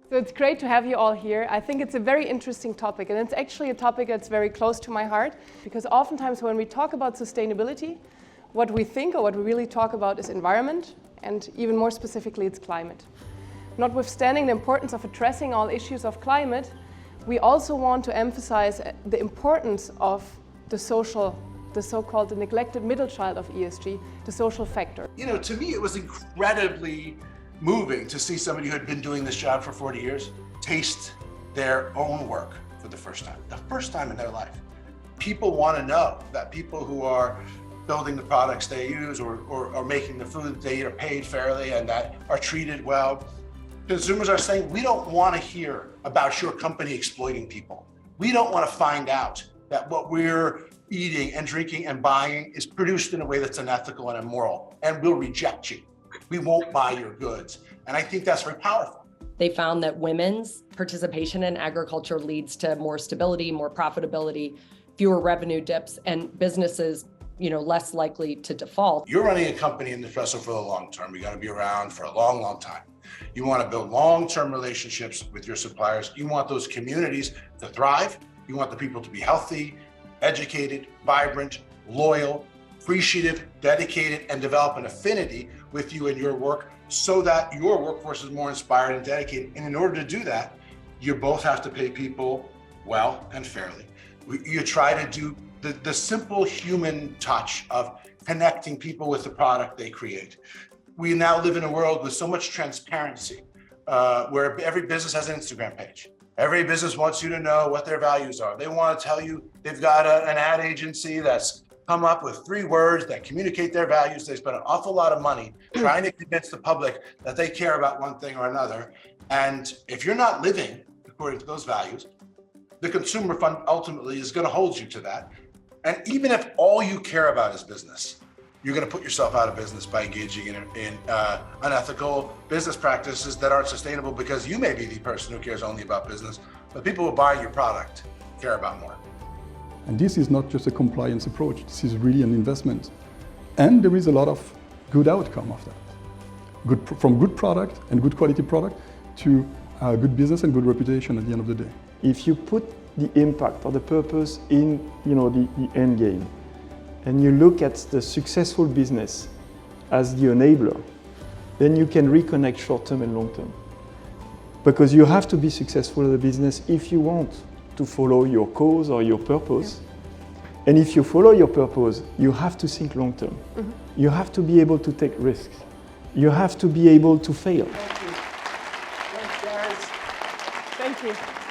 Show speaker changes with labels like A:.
A: So it's great to have you all here. I think it's a very interesting topic, and it's actually a topic that's very close to my heart, because oftentimes when we talk about sustainability, what we think or what we really talk about is environment, and even more specifically, it's climate. Notwithstanding the importance of addressing all issues of climate, we also want to emphasize the importance of the so-called the neglected middle child of ESG, the social factor.
B: You know, to me, it was incredibly moving to see somebody who had been doing this job for 40 years taste their own work for the first time in their life. People want to know that people who are building the products they use or making the food that they eat are paid fairly and that are treated well. Consumers are saying, we don't want to hear about your company exploiting people. We don't want to find out that what we're eating and drinking and buying is produced in a way that's unethical and immoral, and we'll reject you. We won't buy your goods. And I think that's very powerful.
C: They found that women's participation in agriculture leads to more stability, more profitability, fewer revenue dips, and businesses, less likely to default.
B: You're running a company in Nespresso for the long term. You got to be around for a long, long time. You want to build long-term relationships with your suppliers. You want those communities to thrive. You want the people to be healthy, educated, vibrant, loyal, appreciative, dedicated, and develop an affinity with you and your work so that your workforce is more inspired and dedicated. And in order to do that, you both have to pay people well and fairly. You try to do the simple human touch of connecting people with the product they create. We now live in a world with so much transparency, where every business has an Instagram page. Every business wants you to know what their values are. They want to tell you they've got an ad agency that's come up with 3 words that communicate their values. They spend an awful lot of money trying to convince the public that they care about one thing or another. And if you're not living according to those values, the consumer fund ultimately is going to hold you to that. And even if all you care about is business, you're going to put yourself out of business by engaging in unethical business practices that aren't sustainable, because you may be the person who cares only about business, but people who buy your product care about more.
D: And this is not just a compliance approach, this is really an investment. And there is a lot of good outcome of that. From good product and good quality product to good business and good reputation at the end of the day.
E: If you put the impact or the purpose in the end game, and you look at the successful business as the enabler, then you can reconnect short-term and long-term. Because you have to be successful in the business if you want to follow your cause or your purpose. Yeah. And if you follow your purpose, you have to think long-term. Mm-hmm. You have to be able to take risks. You have to be able to fail.
A: Thank you. Thanks, guys. Thank you.